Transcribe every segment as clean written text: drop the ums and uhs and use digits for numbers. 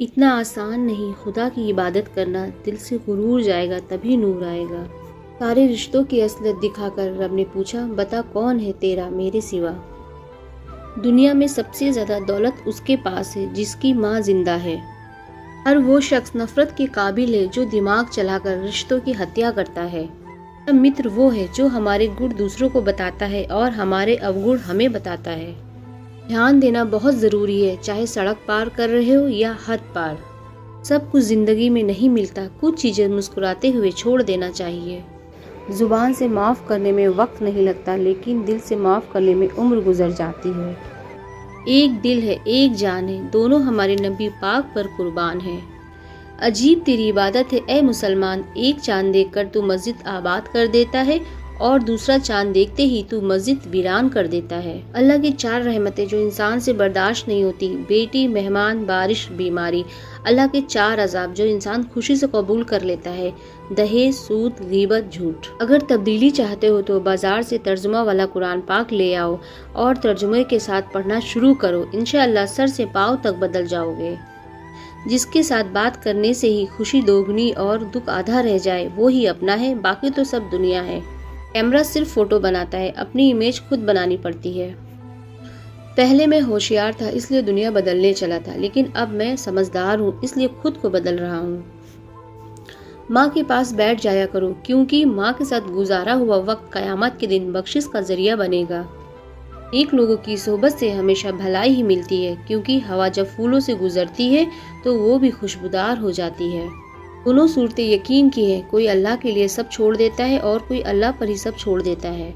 اتنا آسان نہیں خدا کی عبادت کرنا، دل سے غرور جائے گا تبھی نور آئے گا۔ سارے رشتوں کی اصلیت دکھا کر رب نے پوچھا، بتا کون ہے تیرا میرے سوا؟ دنیا میں سب سے زیادہ دولت اس کے پاس ہے جس کی ماں زندہ ہے۔ ہر وہ شخص نفرت کے قابل ہے جو دماغ چلا کر رشتوں کی ہتیا کرتا ہے۔ متر وہ ہے جو ہمارے گڑ دوسروں کو بتاتا ہے اور ہمارے اوگڑ ہمیں بتاتا ہے۔ دھیان دینا بہت ضروری ہے، چاہے سڑک پار کر رہے ہو یا حد پار۔ سب کچھ زندگی میں نہیں ملتا، کچھ چیزیں مسکراتے ہوئے چھوڑ دینا چاہیے۔ زبان سے معاف کرنے میں وقت نہیں لگتا، لیکن دل سے معاف کرنے میں عمر گزر جاتی ہے۔ ایک دل ہے، ایک جان ہے، دونوں ہمارے نبی پاک پر قربان ہیں۔ عجیب تیری عبادت ہے اے مسلمان، ایک چاند دیکھ کر تو مسجد آباد کر دیتا ہے اور دوسرا چاند دیکھتے ہی تو مسجد ویران کر دیتا ہے۔ اللہ کی 4 رحمتیں جو انسان سے برداشت نہیں ہوتی، بیٹی، مہمان، بارش، بیماری۔ اللہ کے 4 عذاب جو انسان خوشی سے قبول کر لیتا ہے، دہیج، سود، غیبت، جھوٹ۔ اگر تبدیلی چاہتے ہو تو بازار سے ترجمہ والا قرآن پاک لے آؤ اور ترجمے کے ساتھ پڑھنا شروع کرو، انشاءاللہ سر سے پاؤں تک بدل جاؤ گے۔ جس کے ساتھ بات کرنے سے ہی خوشی دوگنی اور دکھ آدھا رہ جائے، وہی اپنا ہے، باقی تو سب دنیا ہے۔ کیمرہ صرف فوٹو بناتا ہے، اپنی امیج خود بنانی پڑتی ہے۔ پہلے میں ہوشیار تھا اس لیے دنیا بدلنے چلا تھا، لیکن اب میں سمجھدار ہوں اس لیے خود کو بدل رہا ہوں۔ ماں کے پاس بیٹھ جایا کرو، کیونکہ ماں کے ساتھ گزارا ہوا وقت قیامت کے دن بخشش کا ذریعہ بنے گا۔ نیک لوگوں کی صحبت سے ہمیشہ بھلائی ہی ملتی ہے، کیونکہ ہوا جب پھولوں سے گزرتی ہے تو وہ بھی خوشبودار ہو جاتی ہے۔ دونوں صورتیں یقین کی ہیں، کوئی اللہ کے لیے سب چھوڑ دیتا ہے اور کوئی اللہ پر ہی سب چھوڑ دیتا ہے۔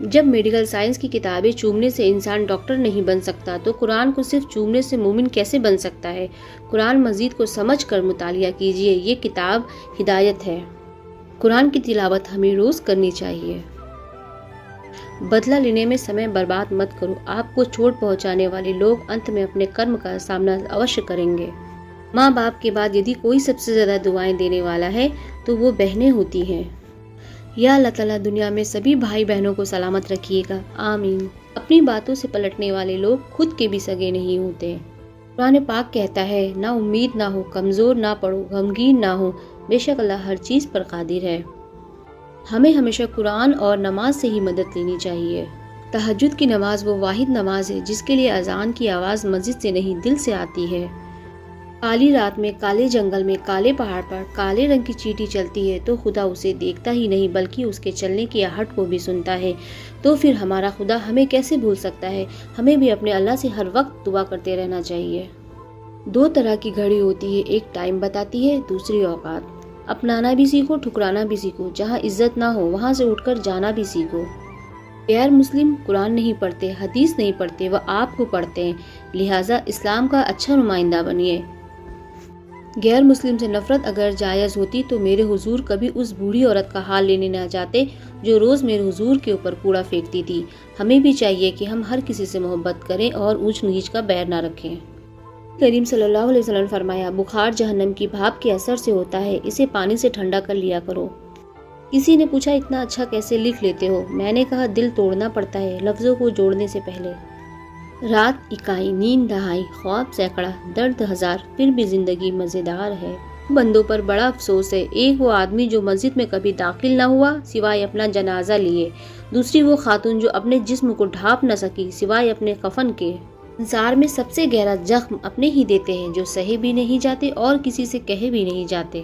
جب میڈیکل سائنس کی کتابیں چومنے سے انسان ڈاکٹر نہیں بن سکتا تو قرآن کو صرف چومنے سے مومن کیسے بن سکتا ہے؟ قرآن مجید کو سمجھ کر مطالعہ کیجیے، یہ کتاب ہدایت ہے۔ قرآن کی تلاوت ہمیں روز کرنی چاہیے۔ بدلہ لینے میں سمے برباد مت کرو، آپ کو چوٹ پہنچانے والے لوگ انت میں اپنے کرم کا سامنا اوشیہ کریں گے۔ ماں باپ کے بعد یدی کوئی سب سے زیادہ دعائیں دینے والا ہے تو وہ بہنیں ہوتی ہیں۔ یا اللہ تعالیٰ دنیا میں سبھی بھائی بہنوں کو سلامت رکھیے گا، آمین۔ اپنی باتوں سے پلٹنے والے لوگ خود کے بھی سگے نہیں ہوتے۔ قرآن پاک کہتا ہے، نہ امید نہ ہو، کمزور نہ پڑو، غمگین نہ ہو، بے شک اللہ ہر چیز پر قادر ہے۔ ہمیں ہمیشہ قرآن اور نماز سے ہی مدد لینی چاہیے۔ تہجد کی نماز وہ واحد نماز ہے جس کے لیے اذان کی آواز مسجد سے نہیں دل سے آتی ہے۔ کالی رات میں، کالے جنگل میں، کالے پہاڑ پر کالے رنگ کی چیٹی چلتی ہے تو خدا اسے دیکھتا ہی نہیں بلکہ اس کے چلنے کی آہٹ کو بھی سنتا ہے، تو پھر ہمارا خدا ہمیں کیسے بھول سکتا ہے؟ ہمیں بھی اپنے اللہ سے ہر وقت دعا کرتے رہنا چاہیے۔ 2 طرح کی گھڑی ہوتی ہے، ایک ٹائم بتاتی ہے، دوسری اوقات۔ اپنانا بھی سیکھو، ٹھکرانا بھی سیکھو، جہاں عزت نہ ہو وہاں سے اٹھ کر جانا بھی سیکھو۔ غیر مسلم قرآن نہیں پڑھتے، حدیث نہیں پڑھتے، وہ آپ کو پڑھتے ہیں، لہٰذا اسلام کا اچھا نمائندہ بنیے۔ غیر مسلم سے نفرت اگر جائز ہوتی تو میرے حضور کبھی اس بوڑھی عورت کا حال لینے نہ جاتے جو روز میرے حضور کے اوپر کوڑا پھینکتی تھی۔ ہمیں بھی چاہیے کہ ہم ہر کسی سے محبت کریں اور اونچ نیچ کا بیر نہ رکھیں۔ کریم صلی اللہ علیہ وسلم نے فرمایا، بخار جہنم کی بھاپ کے اثر سے ہوتا ہے، اسے پانی سے ٹھنڈا کر لیا کرو۔ کسی نے پوچھا، اتنا اچھا کیسے لکھ لیتے ہو؟ میں نے کہا، دل توڑنا پڑتا ہے لفظوں کو جوڑنے سے پہلے۔ رات اکائی، نیند دہائی، خواب سینکڑا، درد ہزار، پھر بھی زندگی مزیدار ہے۔ بندوں پر بڑا افسوس ہے، ایک وہ آدمی جو مسجد میں کبھی داخل نہ ہوا سوائے اپنا جنازہ لیے، دوسری وہ خاتون جو اپنے جسم کو ڈھانپ نہ سکی سوائے اپنے کفن کے۔ انصار میں سب سے گہرا زخم اپنے ہی دیتے ہیں جو سہے بھی نہیں جاتے اور کسی سے کہے بھی نہیں جاتے۔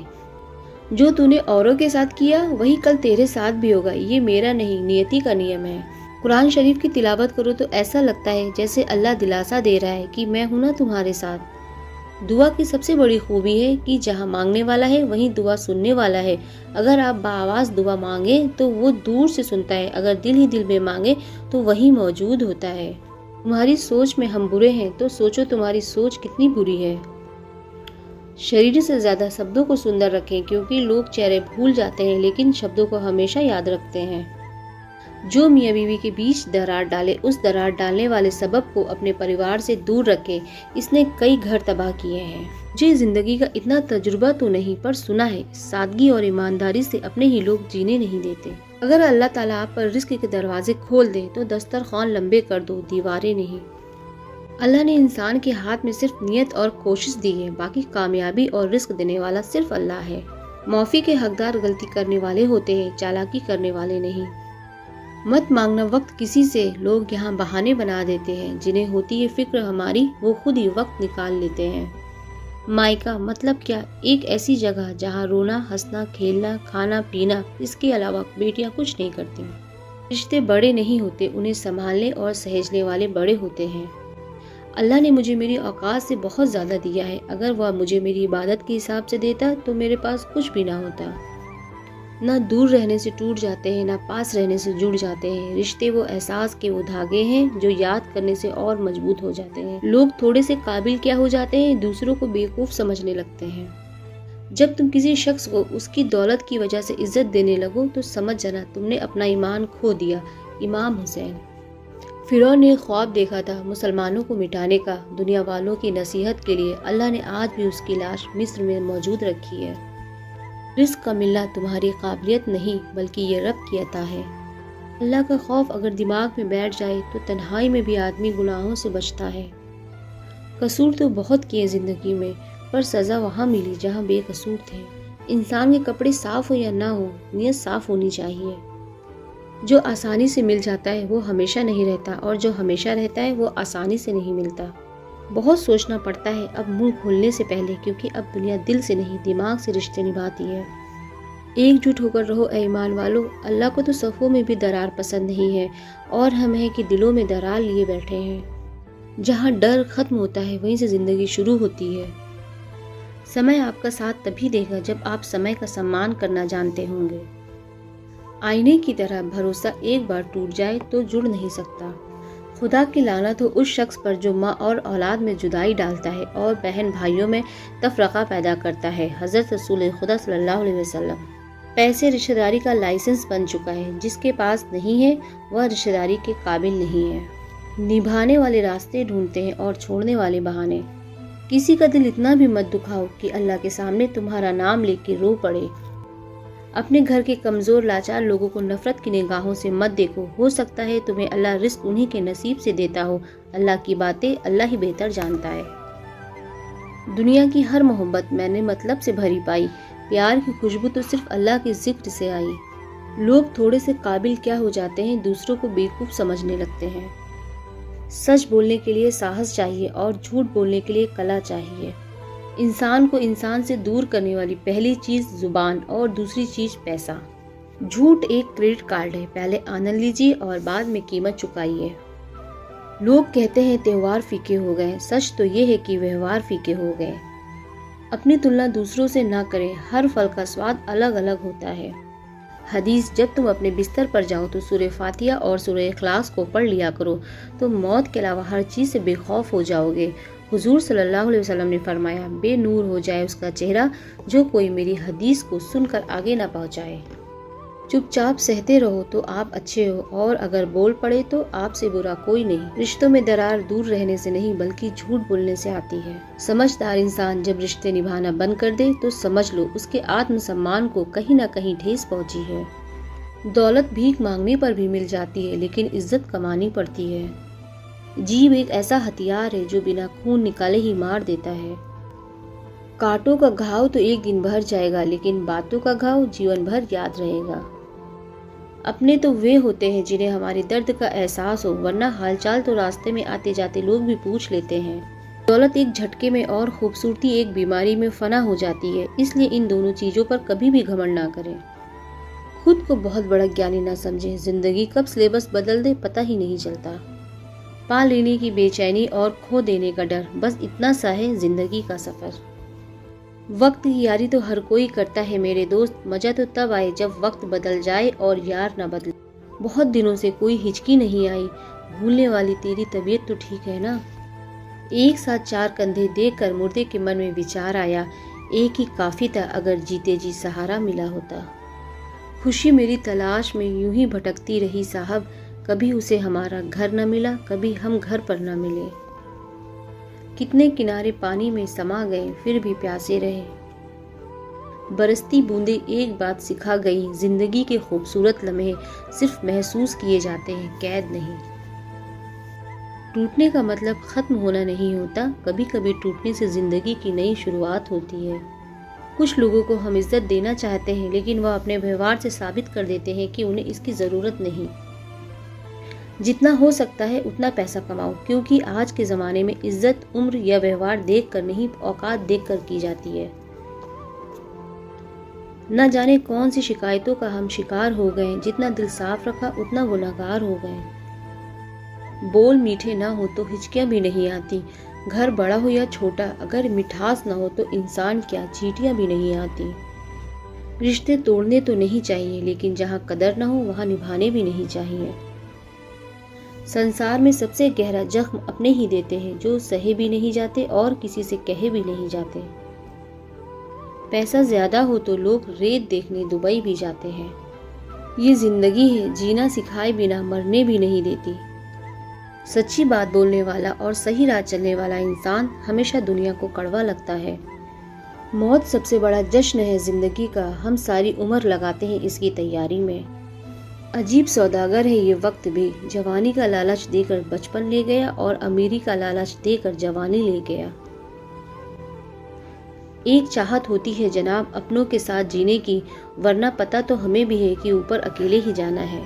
جو تو نے اوروں کے ساتھ کیا وہی کل تیرے ساتھ بھی ہوگا، یہ میرا نہیں نیتی کا نیم ہے۔ قرآن شریف کی تلاوت کرو تو ایسا لگتا ہے جیسے اللہ دلاسا دے رہا ہے کہ میں ہوں نا تمہارے ساتھ۔ دعا کی سب سے بڑی خوبی ہے کہ جہاں مانگنے والا ہے وہیں دعا سننے والا ہے۔ اگر آپ بآواز دعا مانگے تو وہ دور سے سنتا ہے، اگر دل ہی دل میں مانگے تو وہی موجود ہوتا ہے۔ تمہاری سوچ میں ہم برے ہیں تو سوچو تمہاری سوچ کتنی بری ہے۔ شریر سے زیادہ شبدوں کو سندر رکھیں، کیونکہ لوگ چہرے بھول جاتے ہیں لیکن شبدوں کو ہمیشہ یاد رکھتے ہیں۔ جو میاں بیوی کے بیچ درار ڈالے، اس درار ڈالنے والے سبب کو اپنے پریوار سے دور رکھے، اس نے کئی گھر تباہ کیے ہیں۔ مجھے زندگی کا اتنا تجربہ تو نہیں پر سنا ہے، سادگی اور ایمانداری سے اپنے ہی لوگ جینے نہیں دیتے۔ اگر اللہ تعالیٰ آپ پر رزق کے دروازے کھول دے تو دسترخوان لمبے کر دو، دیواریں نہیں۔ اللہ نے انسان کے ہاتھ میں صرف نیت اور کوشش دی ہے، باقی کامیابی اور رزق دینے والا صرف اللہ ہے۔ معافی کے حقدار غلطی کرنے والے ہوتے ہیں، چالاکی کرنے والے نہیں۔ مت مانگنا وقت کسی سے، لوگ یہاں بہانے بنا دیتے ہیں، جنہیں ہوتی ہے فکر ہماری وہ خود ہی وقت نکال لیتے ہیں۔ مائکا مطلب کیا؟ ایک ایسی جگہ جہاں رونا، ہنسنا، کھیلنا، کھانا پینا، اس کے علاوہ بیٹیاں کچھ نہیں کرتی۔ رشتے بڑے نہیں ہوتے، انہیں سنبھالنے اور سہیجنے والے بڑے ہوتے ہیں۔ اللہ نے مجھے میری اوقات سے بہت زیادہ دیا ہے، اگر وہ مجھے میری عبادت کے حساب سے دیتا تو میرے پاس کچھ بھی نہ ہوتا۔ نہ دور رہنے سے ٹوٹ جاتے ہیں، نہ پاس رہنے سے جڑ جاتے ہیں۔ رشتے وہ احساس کے وہ دھاگے ہیں جو یاد کرنے سے اور مضبوط ہو جاتے ہیں۔ لوگ تھوڑے سے قابل کیا ہو جاتے ہیں، دوسروں کو بیوقوف سمجھنے لگتے ہیں۔ جب تم کسی شخص کو اس کی دولت کی وجہ سے عزت دینے لگو تو سمجھ جانا تم نے اپنا ایمان کھو دیا۔ امام حسین۔ فرعون نے خواب دیکھا تھا مسلمانوں کو مٹانے کا، دنیا والوں کی نصیحت کے لیے۔ اللہ نے آج بھی اس کی لاش مصر میں موجود رکھی ہے۔ رزق کا ملنا تمہاری قابلیت نہیں بلکہ یہ رب کی عطا ہے۔ اللہ کا خوف اگر دماغ میں بیٹھ جائے تو تنہائی میں بھی آدمی گناہوں سے بچتا ہے۔ قصور تو بہت کیے زندگی میں، پر سزا وہاں ملی جہاں بے قصور تھے۔ انسان کے کپڑے صاف ہو یا نہ ہو، نیت صاف ہونی چاہیے۔ جو آسانی سے مل جاتا ہے وہ ہمیشہ نہیں رہتا، اور جو ہمیشہ رہتا ہے وہ آسانی سے نہیں ملتا۔ بہت سوچنا پڑتا ہے اب منہ کھولنے سے پہلے، کیونکہ اب دنیا دل سے نہیں دماغ سے رشتے نبھاتی ہے۔ ایک جٹ ہو کر رہو اے ایمان والو۔ اللہ کو تو صفوں میں بھی درار پسند نہیں ہے، اور ہم ہیں کہ دلوں میں درار لیے بیٹھے ہیں۔ جہاں ڈر ختم ہوتا ہے وہیں سے زندگی شروع ہوتی ہے۔ سمے آپ کا ساتھ تبھی دے گا جب آپ سمے کا سمان کرنا جانتے ہوں گے۔ آئینے کی طرح بھروسہ ایک بار ٹوٹ جائے تو جڑ نہیں سکتا۔ خدا کی لعنت ہو اس شخص پر جو ماں اور اولاد میں جدائی ڈالتا ہے اور بہن بھائیوں میں تفرقہ پیدا کرتا ہے۔ حضرت رسول خدا صلی اللہ علیہ وسلم۔ پیسے رشتہ داری کا لائسنس بن چکا ہے، جس کے پاس نہیں ہے وہ رشتہ داری کے قابل نہیں ہے۔ نبھانے والے راستے ڈھونڈتے ہیں اور چھوڑنے والے بہانے۔ کسی کا دل اتنا بھی مت دکھاؤ کہ اللہ کے سامنے تمہارا نام لے کے رو پڑے۔ اپنے گھر کے کمزور لاچار لوگوں کو نفرت کی نگاہوں سے مت دیکھو، ہو سکتا ہے تمہیں اللہ رزق انہی کے نصیب سے دیتا ہو۔ اللہ کی باتیں اللہ ہی بہتر جانتا ہے۔ دنیا کی ہر محبت میں نے مطلب سے بھری پائی، پیار کی خوشبو تو صرف اللہ کے ذکر سے آئی۔ لوگ تھوڑے سے قابل کیا ہو جاتے ہیں، دوسروں کو بیوقوف سمجھنے لگتے ہیں۔ سچ بولنے کے لیے ساہس چاہیے اور جھوٹ بولنے کے لیے کلا چاہیے۔ انسان کو انسان سے دور کرنے والی پہلی چیز زبان اور دوسری چیز پیسہ۔ جھوٹ ایک کریڈٹ کارڈ ہے، پہلے آنند لیجیے اور بعد میں قیمت چکائیے۔ لوگ کہتے ہیں تہوار پھیکے ہو گئے، سچ تو یہ ہے کہ ویوہار پھیکے ہو گئے۔ اپنی تلنا دوسروں سے نہ کریں، ہر پھل کا سواد الگ الگ ہوتا ہے۔ حدیث: جب تم اپنے بستر پر جاؤ تو سورہ فاتحہ اور سورہ اخلاص کو پڑھ لیا کرو، تو موت کے علاوہ ہر چیز سے بے خوف ہو جاؤ گے۔ حضور صلی اللہ علیہ وسلم نے فرمایا، بے نور ہو جائے اس کا چہرہ جو کوئی میری حدیث کو سن کر آگے نہ پہنچائے۔ چپ چاپ سہتے رہو تو آپ اچھے ہو، اور اگر بول پڑے تو آپ سے برا کوئی نہیں۔ رشتوں میں درار دور رہنے سے نہیں بلکہ جھوٹ بولنے سے آتی ہے۔ سمجھدار انسان جب رشتے نبھانا بند کر دے تو سمجھ لو اس کے آتم سمان کو کہیں نہ کہیں ٹھیس پہنچی ہے۔ دولت بھیک مانگنے پر بھی مل جاتی ہے، لیکن عزت کمانی پڑتی ہے۔ جیب ایک ایسا ہتھیار ہے جو بنا خون نکالے ہی مار دیتا ہے۔ کانٹوں کا گھاؤ تو ایک دن بھر جائے گا، لیکن باتوں کا گھاؤ جیون بھر یاد رہے گا۔ اپنے تو وہ ہوتے ہیں جنہیں ہمارے درد کا احساس ہو، ورنہ حال چال تو راستے میں آتے جاتے لوگ بھی پوچھ لیتے ہیں۔ دولت ایک جھٹکے میں اور خوبصورتی ایک بیماری میں فنا ہو جاتی ہے، اس لیے ان دونوں چیزوں پر کبھی بھی گھمنڈ نہ کریں۔ خود کو بہت بڑا گیانی نہ سمجھیں، زندگی کب سلیبس بدل دے پتہ ہی نہیں چلتا۔ پا لینے کی بے چینی اور کھو دینے کا ڈر، بس اتنا سا ہے زندگی کا سفر۔ وقت کی یاری تو ہر کوئی کرتا ہے میرے دوست، مزہ تو تب آئے جب وقت بدل جائے اور یار نہ بدلے۔ بہت دنوں سے کوئی ہچکی نہیں آئی، بھولنے والی تیری طبیعت تو ٹھیک ہے نا؟ ایک ساتھ چار کندھے دیکھ کر مردے کے من میں وچار آیا، ایک ہی کافی تھا اگر جیتے جی سہارا ملا ہوتا۔ خوشی میری تلاش میں یوں ہی بھٹکتی رہی صاحب، کبھی اسے ہمارا گھر نہ ملا، کبھی ہم گھر پر نہ ملے۔ کتنے کنارے پانی میں سما گئے پھر بھی پیاسے رہے۔ برستی بوندیں ایک بات سکھا گئی، زندگی کے خوبصورت لمحے صرف محسوس کیے جاتے ہیں، قید نہیں۔ ٹوٹنے کا مطلب ختم ہونا نہیں ہوتا، کبھی کبھی ٹوٹنے سے زندگی کی نئی شروعات ہوتی ہے۔ کچھ لوگوں کو ہم عزت دینا چاہتے ہیں لیکن وہ اپنے ویوہار سے ثابت کر دیتے ہیں کہ انہیں اس کی ضرورت نہیں۔ جتنا ہو سکتا ہے اتنا پیسہ کماؤ، کیونکہ آج کے زمانے میں عزت عمر یا ویوہار دیکھ کر نہیں، اوقات دیکھ کر کی جاتی ہے۔ نہ جانے کون سی شکایتوں کا ہم شکار ہو گئے، جتنا دل صاف رکھا اتنا گنہگار ہو گئے۔ بول میٹھے نہ ہو تو ہچکیاں بھی نہیں آتی، گھر بڑا ہو یا چھوٹا اگر مٹھاس نہ ہو تو انسان کیا چیٹیاں بھی نہیں آتی۔ رشتے توڑنے تو نہیں چاہیے، لیکن جہاں قدر نہ ہو وہاں نبھانے بھی نہیں چاہیے۔ سنسار میں سب سے گہرا زخم اپنے ہی دیتے ہیں، جو سہے بھی نہیں جاتے اور کسی سے کہے بھی نہیں جاتے۔ پیسہ زیادہ ہو تو لوگ ریت دیکھنے دبئی بھی جاتے ہیں۔ یہ زندگی ہے، جینا سکھائے بنا مرنے بھی نہیں دیتی۔ سچی بات بولنے والا اور صحیح راہ چلنے والا انسان ہمیشہ دنیا کو کڑوا لگتا ہے۔ موت سب سے بڑا جشن ہے زندگی کا، ہم ساری عمر لگاتے ہیں اس کی تیاری میں۔ عجیب سوداگر ہے یہ وقت بھی، جوانی کا لالچ دے کر بچپن لے گیا اور امیری کا لالچ دے کر جوانی لے گیا۔ ایک چاہت ہوتی ہے جناب اپنوں کے ساتھ جینے کی، ورنہ پتہ تو ہمیں بھی ہے کہ اوپر اکیلے ہی جانا ہے۔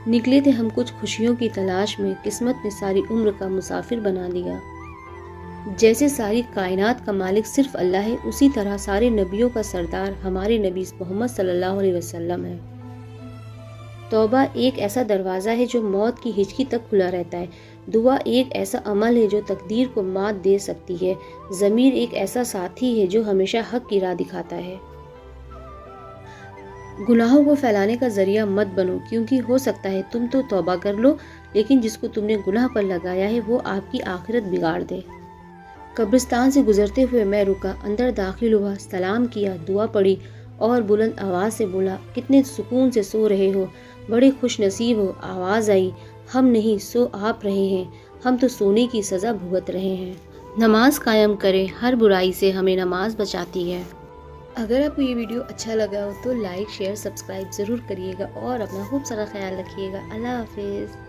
نکلے تھے ہم کچھ خوشیوں کی تلاش میں، قسمت نے ساری عمر کا مسافر بنا دیا۔ جیسے ساری کائنات کا مالک صرف اللہ ہے، اسی طرح سارے نبیوں کا سردار ہمارے نبی محمد صلی اللہ علیہ وسلم ہے۔ توبہ ایک ایسا دروازہ ہے جو موت کی ہچکی تک کھلا رہتا ہے۔ دعا ایک ایسا عمل ہے جو تقدیر کو مات دے سکتی ہے۔ ضمیر ایک ایسا ساتھی ہے جو ہمیشہ حق کی راہ دکھاتا ہے۔ گناہوں کو پھیلانے کا ذریعہ مت بنو، کیونکہ ہو سکتا ہے تم تو توبہ کر لو لیکن جس کو تم نے گناہ پر لگایا ہے وہ آپ کی آخرت بگاڑ دے۔ قبرستان سے گزرتے ہوئے میں رکا، اندر داخل ہوا، سلام کیا، دعا پڑھی اور بلند آواز سے بولا، کتنے سکون سے سو رہے ہو، بڑے خوش نصیب ہو۔ آواز آئی، ہم نہیں سو آپ رہے ہیں، ہم تو سونے کی سزا بھگت رہے ہیں۔ نماز قائم کریں، ہر برائی سے ہمیں نماز بچاتی ہے۔ اگر آپ کو یہ ویڈیو اچھا لگا ہو تو لائک، شیئر، سبسکرائب ضرور کریے گا اور اپنا خوب سارا خیال رکھیے گا۔ اللہ حافظ۔